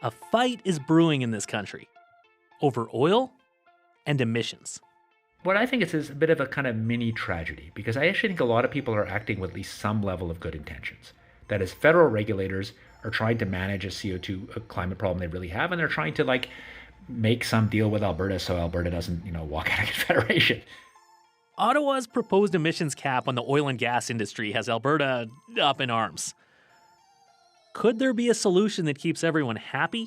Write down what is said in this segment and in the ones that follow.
A fight is brewing in this country over oil and emissions. What I think is a bit of a kind of mini tragedy, because I actually think a lot of people are acting with at least some level of good intentions. That is, federal regulators are trying to manage a CO2 climate problem they really have, and they're trying to make some deal with Alberta so Alberta doesn't, walk out of Confederation. Ottawa's proposed emissions cap on the oil and gas industry has Alberta up in arms. Could there be a solution that keeps everyone happy?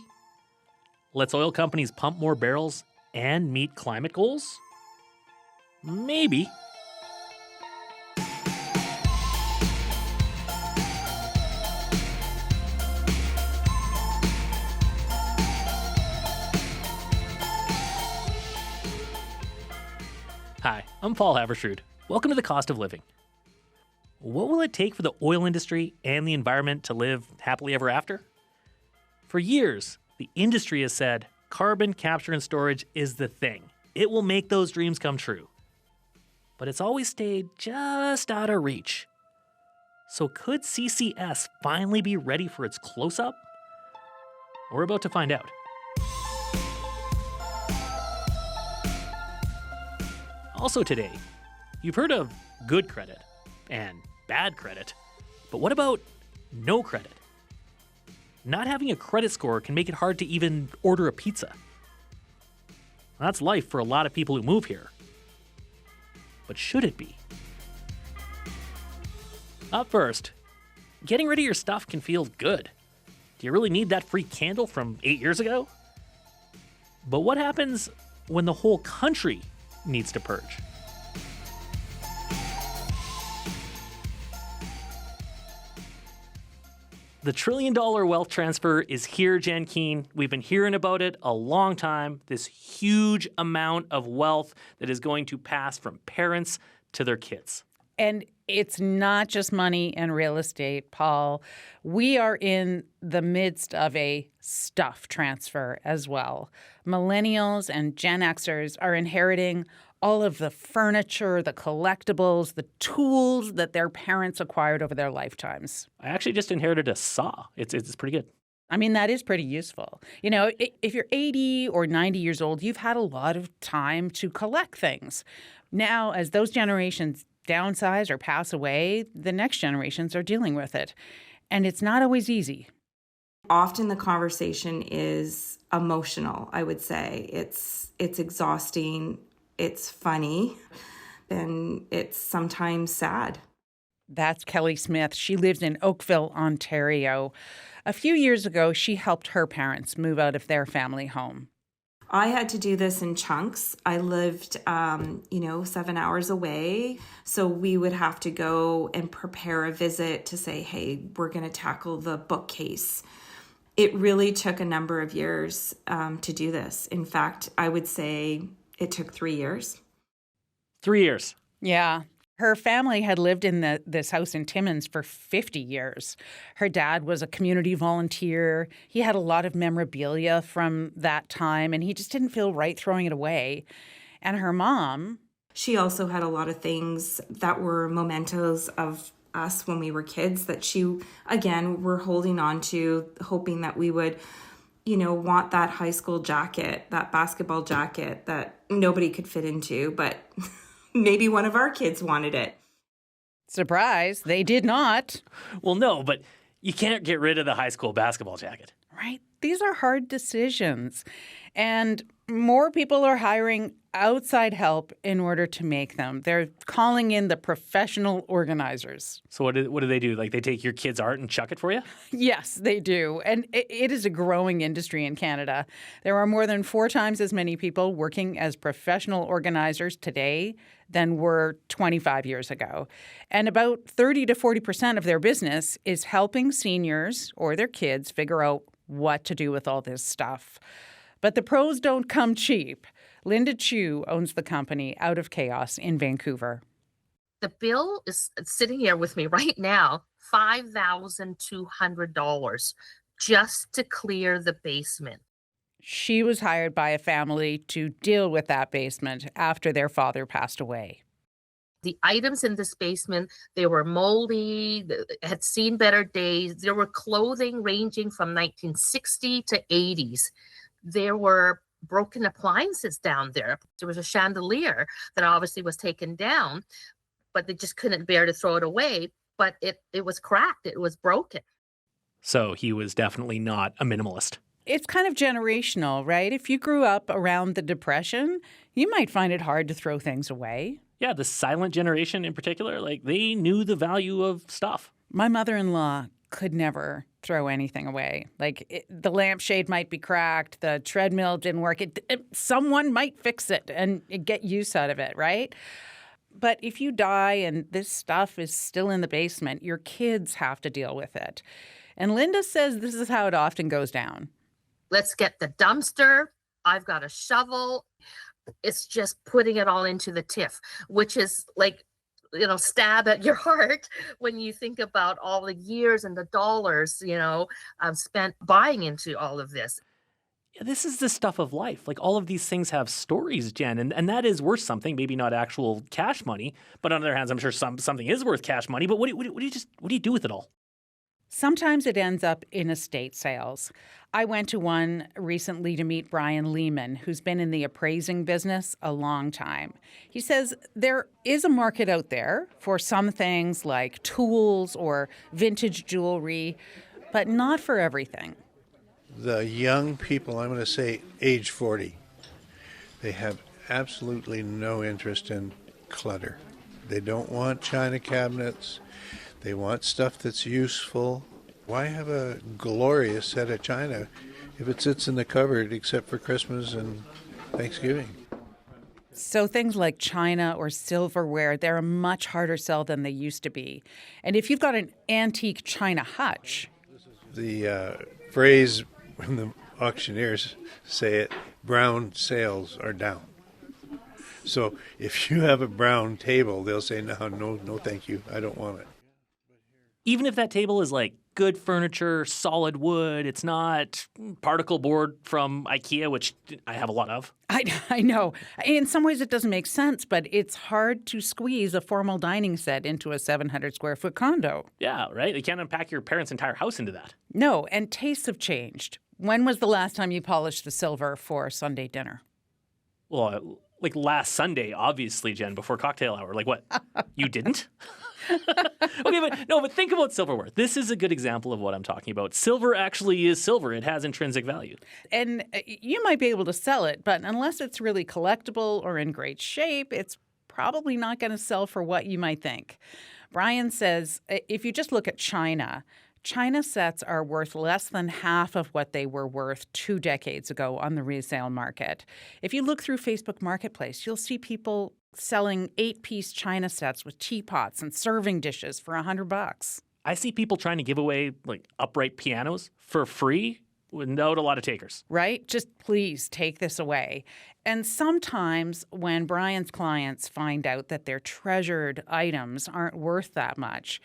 Lets oil companies pump more barrels and meet climate goals? Maybe. Hi, I'm Paul Havershood. Welcome to The Cost of Living. What will it take for the oil industry and the environment to live happily ever after? For years, the industry has said carbon capture and storage is the thing. It will make those dreams come true. But it's always stayed just out of reach. So could CCS finally be ready for its close-up? We're about to find out. Also today, you've heard of good credit and bad credit, but what about no credit? Not having a credit score can make it hard to even order a pizza. That's life for a lot of people who move here. But should it be? Up first, getting rid of your stuff can feel good. Do you really need that free candle from 8 years ago? But what happens when the whole country needs to purge? The $1 trillion wealth transfer is here, Jen Keane. We've been hearing about it a long time. This huge amount of wealth that is going to pass from parents to their kids. And it's not just money and real estate, Paul. We are in the midst of a stuff transfer as well. Millennials and Gen Xers are inheriting all of the furniture, the collectibles, the tools that their parents acquired over their lifetimes. I actually just inherited a saw. It's pretty good. I mean, that is pretty useful. You know, if you're 80 or 90 years old, you've had a lot of time to collect things. Now, as those generations downsize or pass away, the next generations are dealing with it. And it's not always easy. Often the conversation is emotional, I would say. It's exhausting, it's funny, and it's sometimes sad. That's Kelly Smith. She lives in Oakville, Ontario. A few years ago, she helped her parents move out of their family home. I had to do this in chunks. I lived, 7 hours away. So we would have to go and prepare a visit to say, hey, we're going to tackle the bookcase. It really took a number of years to do this. In fact, I would say it took 3 years. 3 years. Yeah. Her family had lived in this house in Timmins for 50 years. Her dad was a community volunteer. He had a lot of memorabilia from that time, and he just didn't feel right throwing it away. And her mom... She also had a lot of things that were mementos of us when we were kids that she, again, were holding on to, hoping that we would, want that high school jacket, that basketball jacket that nobody could fit into, but... Maybe one of our kids wanted it. Surprise, they did not. Well, no, but you can't get rid of the high school basketball jacket. Right? These are hard decisions. And more people are hiring outside help in order to make them. They're calling in the professional organizers. So what do they do? Like they take your kid's art and chuck it for you? Yes, they do. And it is a growing industry in Canada. There are more than 4 times as many people working as professional organizers today than were 25 years ago. And about 30 to 40% of their business is helping seniors or their kids figure out what to do with all this stuff. But the pros don't come cheap. Linda Chu owns the company Out of Chaos in Vancouver. The bill is sitting here with me right now, $5,200 just to clear the basement. She was hired by a family to deal with that basement after their father passed away. The items in this basement, they were moldy, had seen better days. There were clothing ranging from 1960 to 80s. There were broken appliances down there. There was a chandelier that obviously was taken down, but they just couldn't bear to throw it away. But it was cracked. It was broken. So he was definitely not a minimalist. It's kind of generational, right? If you grew up around the Depression, you might find it hard to throw things away. Yeah, the silent generation in particular, like they knew the value of stuff. My mother-in-law could never throw anything away. The lampshade might be cracked, the treadmill didn't work. Someone might fix it and get use out of it, right? But if you die and this stuff is still in the basement, your kids have to deal with it. And Linda says this is how it often goes down. Let's get the dumpster. I've got a shovel. It's just putting it all into the TIFF, which is stab at your heart when you think about all the years and the dollars, spent buying into all of this. Yeah, this is the stuff of life. Like all of these things have stories, Jen, and that is worth something. Maybe not actual cash money, but on the other hand, I'm sure something is worth cash money. But what do you do with it all? Sometimes it ends up in estate sales. I went to one recently to meet Brian Lehman, who's been in the appraising business a long time. He says there is a market out there for some things like tools or vintage jewelry, but not for everything. The young people, I'm going to say age 40, they have absolutely no interest in clutter. They don't want china cabinets. They want stuff that's useful. Why have a glorious set of china if it sits in the cupboard except for Christmas and Thanksgiving? So things like china or silverware, they're a much harder sell than they used to be. And if you've got an antique china hutch... The phrase when the auctioneers say it, brown sales are down. So if you have a brown table, they'll say, no, thank you. I don't want it. Even if that table is like good furniture, solid wood, it's not particle board from IKEA, which I have a lot of. I know. In some ways it doesn't make sense, but it's hard to squeeze a formal dining set into a 700-square-foot condo. Yeah, right? You can't unpack your parents' entire house into that. No, and tastes have changed. When was the last time you polished the silver for Sunday dinner? Well, like last Sunday, obviously, Jen, before cocktail hour. Like what? You didn't? Okay, but think about silverware. This is a good example of what I'm talking about. Silver actually is silver. It has intrinsic value. And you might be able to sell it, but unless it's really collectible or in great shape, it's probably not going to sell for what you might think. Brian says if you just look at China sets are worth less than half of what they were worth 2 decades ago on the resale market. If you look through Facebook Marketplace, you'll see people selling 8-piece china sets with teapots and serving dishes for $100. I see people trying to give away like upright pianos for free without a lot of takers. Right? Just please take this away. And sometimes when Brian's clients find out that their treasured items aren't worth that much,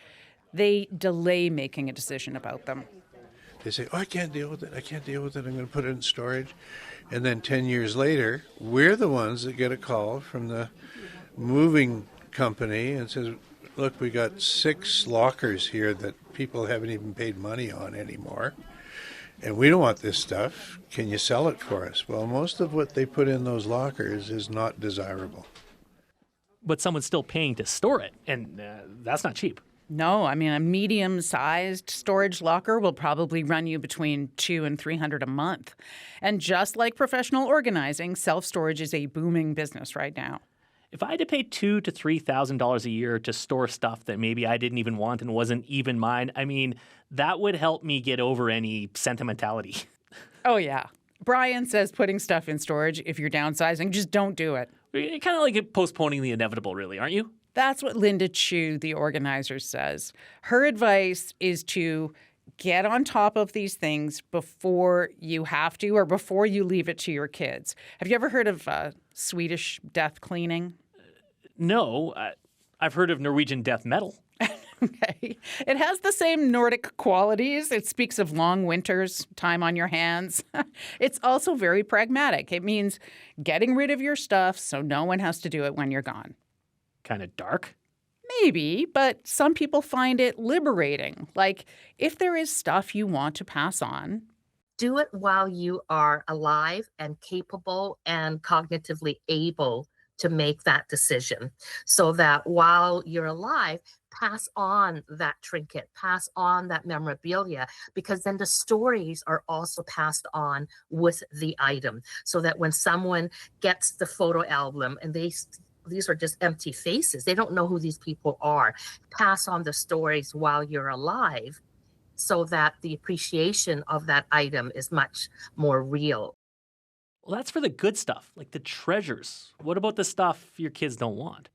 they delay making a decision about them. They say, I can't deal with it. I'm going to put it in storage. And then 10 years later, we're the ones that get a call from the moving company and says, look, we got 6 lockers here that people haven't even paid money on anymore. And we don't want this stuff. Can you sell it for us? Well, most of what they put in those lockers is not desirable. But someone's still paying to store it, and that's not cheap. No, I mean, a medium-sized storage locker will probably run you between $200 and $300 a month. And just like professional organizing, self-storage is a booming business right now. If I had to pay $2,000 to $3,000 a year to store stuff that maybe I didn't even want and wasn't even mine, I mean, that would help me get over any sentimentality. Oh, yeah. Brian says putting stuff in storage, if you're downsizing, just don't do it. You're kind of like postponing the inevitable, really, aren't you? That's what Linda Chu, the organizer, says. Her advice is to get on top of these things before you have to or before you leave it to your kids. Have you ever heard of Swedish death cleaning? No. I've heard of Norwegian death metal. Okay. It has the same Nordic qualities. It speaks of long winters, time on your hands. It's also very pragmatic. It means getting rid of your stuff so no one has to do it when you're gone. Kind of dark. Maybe, but some people find it liberating. Like, if there is stuff you want to pass on, Do it while you are alive and capable and cognitively able to make that decision, so that while you're alive, pass on that trinket, pass on that memorabilia, because then the stories are also passed on with the item, so that when someone gets the photo album and these are just empty faces, they don't know who these people are. Pass on the stories while you're alive, so that the appreciation of that item is much more real. Well, that's for the good stuff, like the treasures. What about the stuff your kids don't want?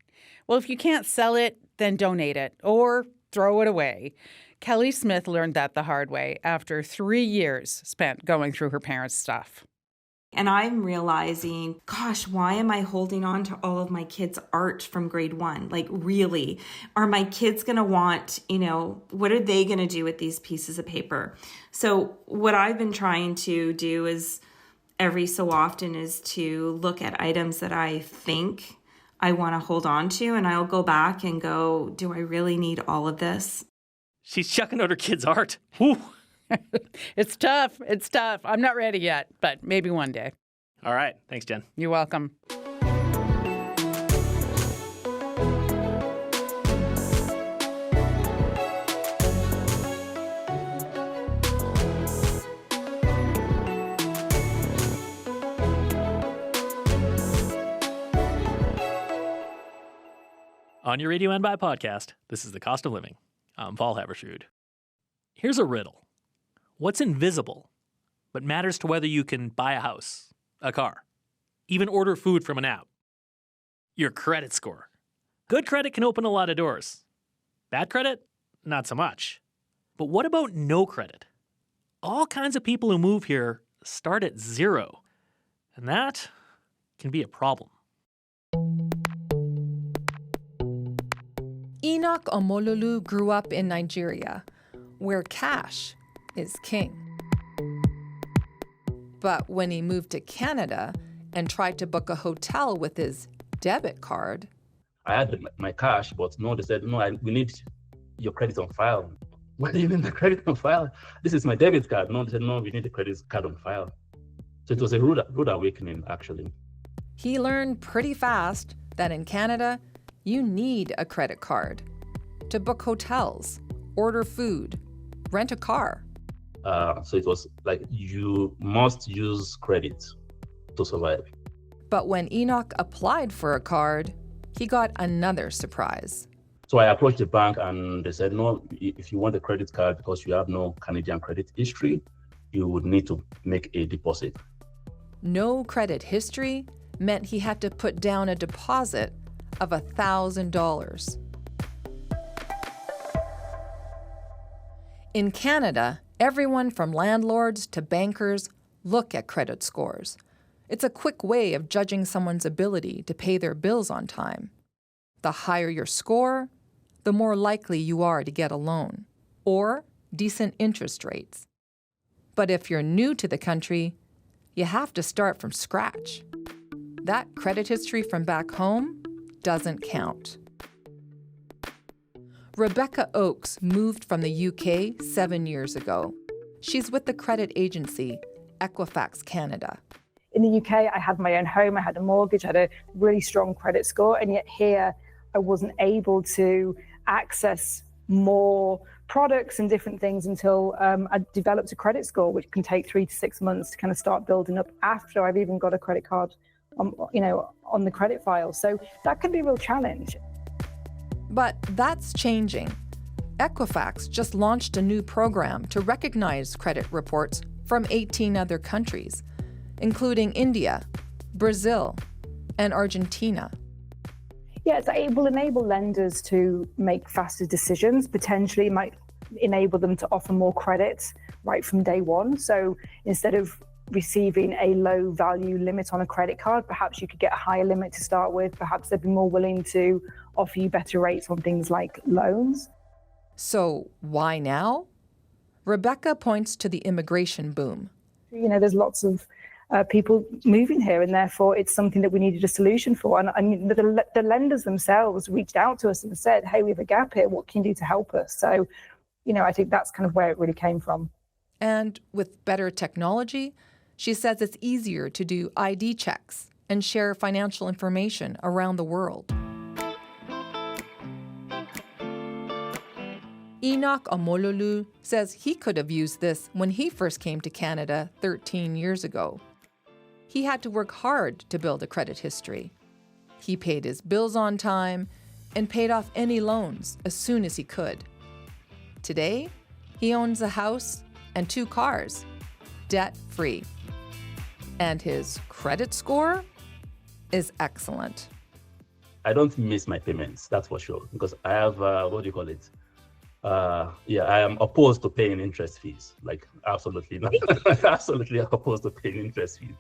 well, if you can't sell it, then donate it or throw it away. Kelly Smith learned that the hard way after 3 years spent going through her parents' stuff. And I'm realizing, gosh, why am I holding on to all of my kids' art from grade 1? Like, really? Are my kids going to want, what are they going to do with these pieces of paper? So what I've been trying to do is every so often is to look at items that I think I want to hold on to, and I'll go back and go, do I really need all of this? She's chucking out her kids' art. Whew. It's tough. It's tough. I'm not ready yet, but maybe one day. All right. Thanks, Jen. You're welcome. On your Radio and by podcast, this is The Cost of Living. I'm Paul Haberstrood. Here's a riddle. What's invisible, but matters to whether you can buy a house, a car, even order food from an app? Your credit score. Good credit can open a lot of doors. Bad credit? Not so much. But what about no credit? All kinds of people who move here start at zero, and that can be a problem. Enoch Omololu grew up in Nigeria, where cash is king. But when he moved to Canada and tried to book a hotel with his debit card, I had my cash, but no, they said, no, we need your credit on file. What do you mean the credit on file? This is my debit card. No, they said, no, we need the credit card on file. So it was a rude awakening, actually. he learned pretty fast that in Canada, you need a credit card to book hotels, order food, rent a car. So it was like you must use credit to survive. But when Enoch applied for a card, he got another surprise. So I approached the bank and they said, no, if you want a credit card because you have no Canadian credit history, you would need to make a deposit. No credit history meant he had to put down a deposit of $1,000. In Canada, everyone from landlords to bankers look at credit scores. It's a quick way of judging someone's ability to pay their bills on time. The higher your score, the more likely you are to get a loan or decent interest rates. But if you're new to the country, you have to start from scratch. That credit history from back home doesn't count. Rebecca Oakes moved from the UK 7 years ago. She's with the credit agency Equifax Canada. In the UK, I had my own home, I had a mortgage, I had a really strong credit score, and yet here I wasn't able to access more products and different things until I developed a credit score, which can take 3 to 6 months to kind of start building up after I've even got a credit card on the credit file. So that can be a real challenge. But that's changing. Equifax just launched a new program to recognize credit reports from 18 other countries, including India, Brazil, and Argentina. Yeah, so it will enable lenders to make faster decisions, potentially might enable them to offer more credit right from day one. So instead of receiving a low value limit on a credit card, perhaps you could get a higher limit to start with. Perhaps they'd be more willing to offer you better rates on things like loans. So why now? Rebecca points to the immigration boom. There's lots of people moving here, and therefore it's something that we needed a solution for. And the lenders themselves reached out to us and said, hey, we have a gap here. What can you do to help us? So, I think that's kind of where it really came from. And with better technology, she says it's easier to do ID checks and share financial information around the world. Enoch Omololu says he could have used this when he first came to Canada 13 years ago. He had to work hard to build a credit history. He paid his bills on time and paid off any loans as soon as he could. Today, he owns a house and 2 cars, debt-free. And his credit score is excellent. I don't miss my payments, that's for sure, because I have, I am opposed to paying interest fees. Like, absolutely not. Absolutely opposed to paying interest fees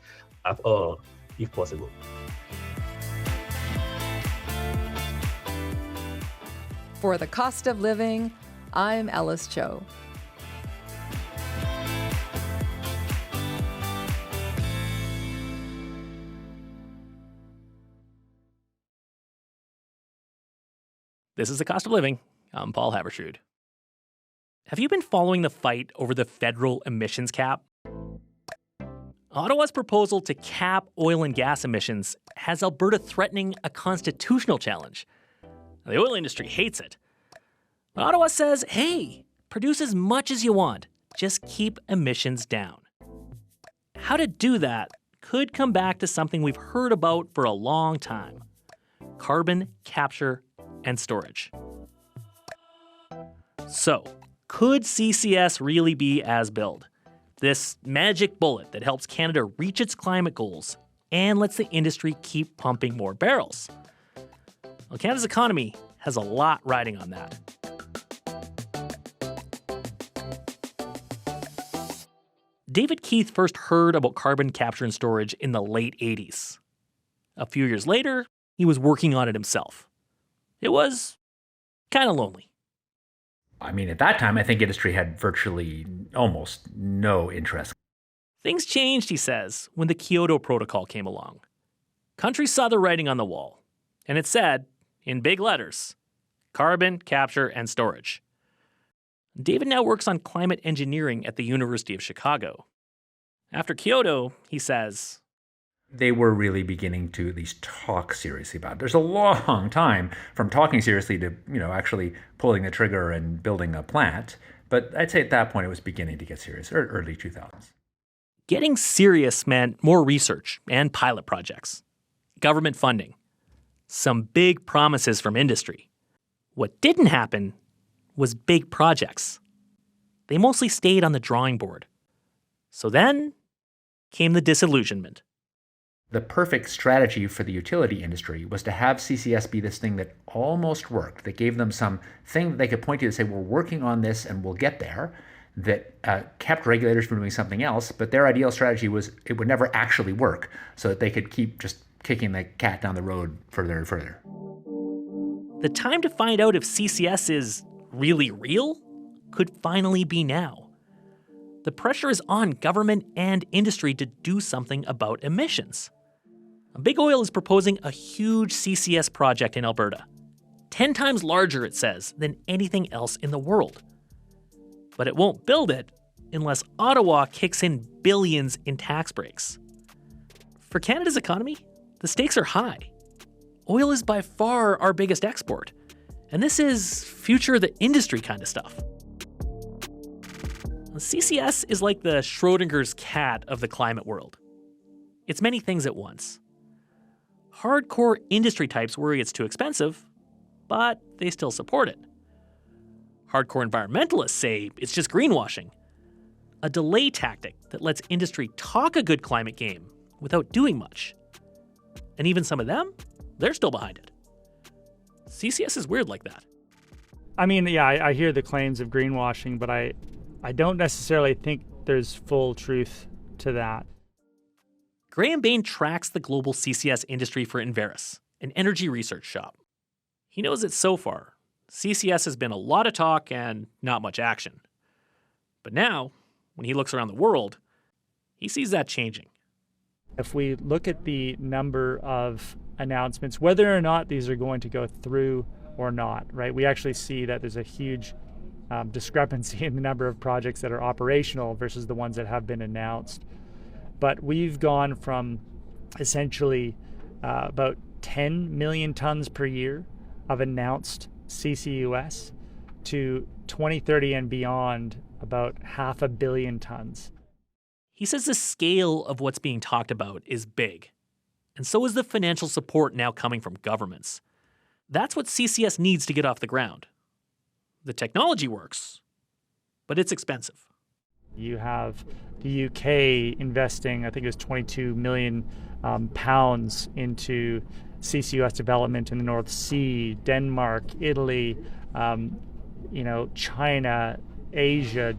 at all, if possible. For The Cost of Living, I'm Ellis Cho. This is The Cost of Living. I'm Paul Haberstrood. Have you been following the fight over the federal emissions cap? Ottawa's proposal to cap oil and gas emissions has Alberta threatening a constitutional challenge. The oil industry hates it. But Ottawa says, hey, produce as much as you want. Just keep emissions down. How to do that could come back to something we've heard about for a long time: carbon capture and storage. So, could CCS really be as billed? This magic bullet that helps Canada reach its climate goals and lets the industry keep pumping more barrels. Well, Canada's economy has a lot riding on that. David Keith first heard about carbon capture and storage in the late 80s. A few years later, he was working on it himself. It was kind of lonely. I mean, at that time, I think industry had virtually almost no interest. Things changed, he says, when the Kyoto Protocol came along. Countries saw the writing on the wall, and it said, in big letters, carbon capture and storage. David now works on climate engineering at the University of Chicago. After Kyoto, he says, they were really beginning to at least talk seriously about it. There's a long time from talking seriously to, actually pulling the trigger and building a plant. But I'd say at that point it was beginning to get serious, early 2000s. Getting serious meant more research and pilot projects, government funding, some big promises from industry. What didn't happen was big projects. They mostly stayed on the drawing board. So then came the disillusionment. The perfect strategy for the utility industry was to have CCS be this thing that almost worked, that gave them some thing that they could point to say, we're working on this and we'll get there, that kept regulators from doing something else. But their ideal strategy was it would never actually work, so that they could keep just kicking the cat down the road further and further. The time to find out if CCS is really real could finally be now. The pressure is on government and industry to do something about emissions. Big Oil is proposing a huge CCS project in Alberta. 10 times larger, it says, than anything else in the world. But it won't build it unless Ottawa kicks in billions in tax breaks. For Canada's economy, the stakes are high. Oil is by far our biggest export, and this is future the industry kind of stuff. CCS is like the Schrodinger's cat of the climate world. It's many things at once. Hardcore industry types worry it's too expensive, but they still support it. Hardcore environmentalists say it's just greenwashing, a delay tactic that lets industry talk a good climate game without doing much. And even some of them, they're still behind it. CCS is weird like that. I mean, yeah, I hear the claims of greenwashing, but I don't necessarily think there's full truth to that. Graham Bain tracks the global CCS industry for Enverus, an energy research shop. He knows that so far, CCS has been a lot of talk and not much action. But now, when he looks around the world, he sees that changing. If we look at the number of announcements, whether or not these are going to go through or not, right? We actually see that there's a huge discrepancy in the number of projects that are operational versus the ones that have been announced. But we've gone from essentially about 10 million tons per year of announced CCUS to 2030 and beyond about 500 million tons. He says the scale of what's being talked about is big, and so is the financial support now coming from governments. That's what CCS needs to get off the ground. The technology works, but it's expensive. You have the UK investing, I think it was 22 million pounds into CCUS development in the North Sea, Denmark, Italy, China, Asia,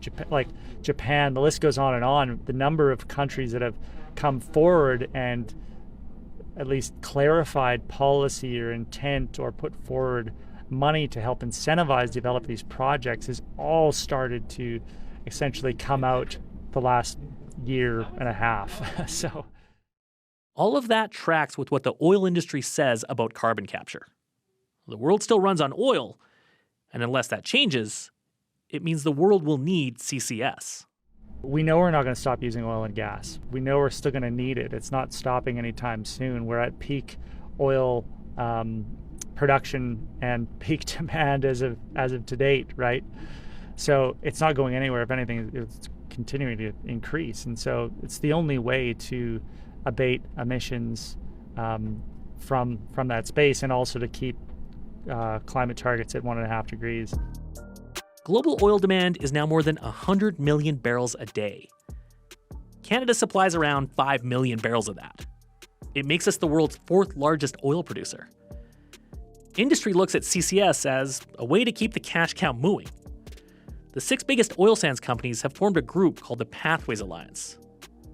Japan, the list goes on and on. The number of countries that have come forward and at least clarified policy or intent or put forward money to help incentivize develop these projects has all started to essentially come out the last year and a half. So all of that tracks with what the oil industry says about carbon capture. The world still runs on oil, and unless that changes, it means the world will need CCS. We know we're not going to stop using oil and gas. We know we're still going to need it. It's not stopping anytime soon. We're at peak oil production and peak demand as of to date, right? So it's not going anywhere. If anything, it's continuing to increase. And so it's the only way to abate emissions from that space, and also to keep climate targets at 1.5 degrees. Global oil demand is now more than 100 million barrels a day. Canada supplies around 5 million barrels of that. It makes us the world's 4th largest oil producer. Industry looks at CCS as a way to keep the cash cow moving. The 6 biggest oil sands companies have formed a group called the Pathways Alliance.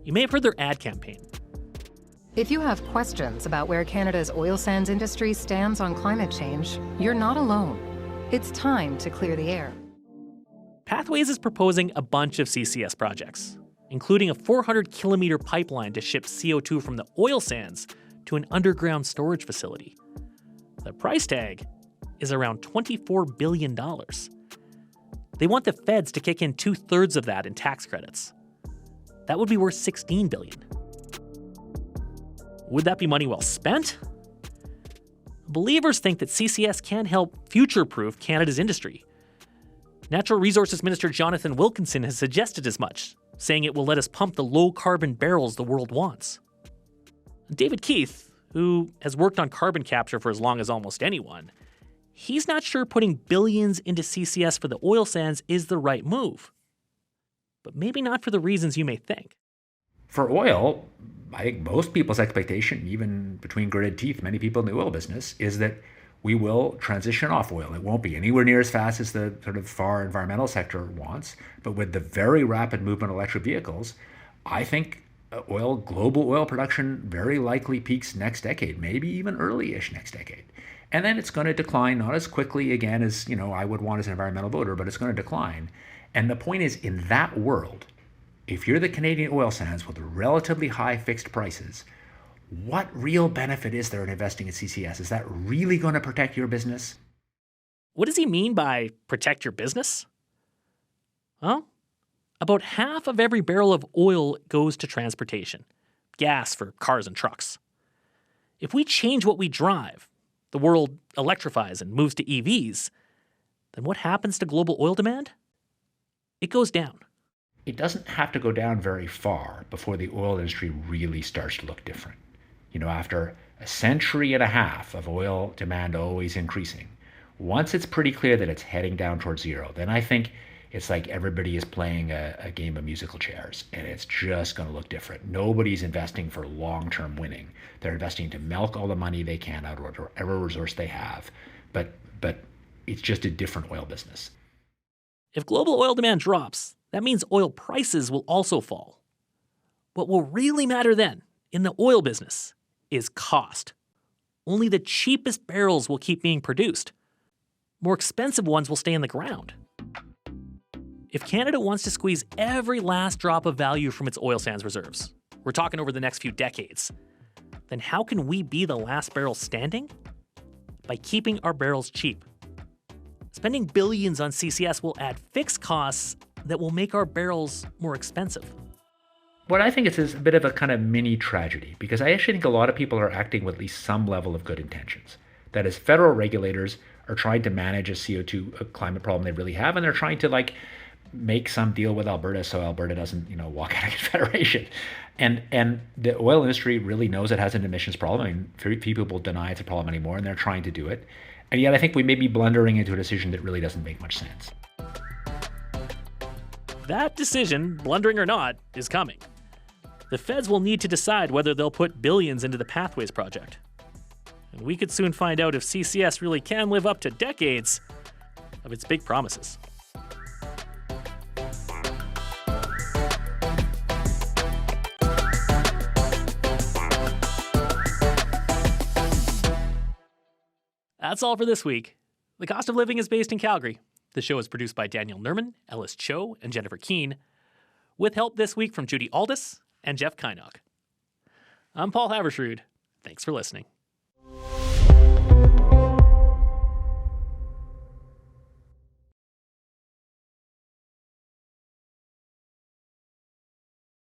You may have heard their ad campaign. If you have questions about where Canada's oil sands industry stands on climate change, you're not alone. It's time to clear the air. Pathways is proposing a bunch of CCS projects, including a 400-kilometer pipeline to ship CO2 from the oil sands to an underground storage facility. The price tag is around $24 billion. They want the feds to kick in 2/3 of that in tax credits. That would be worth $16 billion. Would that be money well spent? Believers think that CCS can help future-proof Canada's industry. Natural Resources Minister Jonathan Wilkinson has suggested as much, saying it will let us pump the low-carbon barrels the world wants. David Keith, who has worked on carbon capture for as long as almost anyone, he's not sure putting billions into CCS for the oil sands is the right move. But maybe not for the reasons you may think. For oil, I think most people's expectation, even between gritted teeth, many people in the oil business, is that we will transition off oil. It won't be anywhere near as fast as the sort of far environmental sector wants, but with the very rapid movement of electric vehicles, I think global oil production very likely peaks next decade, maybe even early-ish next decade. And then it's going to decline, not as quickly again as I would want as an environmental voter, but it's going to decline. And the point is, in that world, if you're the Canadian oil sands with relatively high fixed prices, what real benefit is there in investing in CCS? Is that really going to protect your business? What does he mean by protect your business? Well, about half of every barrel of oil goes to transportation, gas for cars and trucks. If we change what we drive, the world electrifies and moves to EVs, then what happens to global oil demand? It goes down. It doesn't have to go down very far before the oil industry really starts to look different. After a century and a half of oil demand always increasing, once it's pretty clear that it's heading down towards zero, then I think it's like everybody is playing a game of musical chairs, and it's just going to look different. Nobody's investing for long-term winning. They're investing to milk all the money they can out of whatever resource they have, but it's just a different oil business. If global oil demand drops, that means oil prices will also fall. What will really matter then, in the oil business, is cost. Only the cheapest barrels will keep being produced. More expensive ones will stay in the ground. If Canada wants to squeeze every last drop of value from its oil sands reserves, we're talking over the next few decades, then how can we be the last barrel standing? By keeping our barrels cheap. Spending billions on CCS will add fixed costs that will make our barrels more expensive. What I think is a bit of a kind of mini tragedy, because I actually think a lot of people are acting with at least some level of good intentions. That is, federal regulators are trying to manage a CO2 climate problem they really have, and they're trying to make some deal with Alberta so Alberta doesn't, walk out of Confederation. And the oil industry really knows it has an emissions problem. I mean, very few people deny it's a problem anymore, and they're trying to do it. And yet I think we may be blundering into a decision that really doesn't make much sense. That decision, blundering or not, is coming. The feds will need to decide whether they'll put billions into the Pathways project. And we could soon find out if CCS really can live up to decades of its big promises. That's all for this week. The Cost of Living is based in Calgary. The show is produced by Daniel Nerman, Ellis Cho, and Jennifer Keene, with help this week from Judy Aldis and Jeff Kynock. I'm Paul Haversrud. Thanks for listening.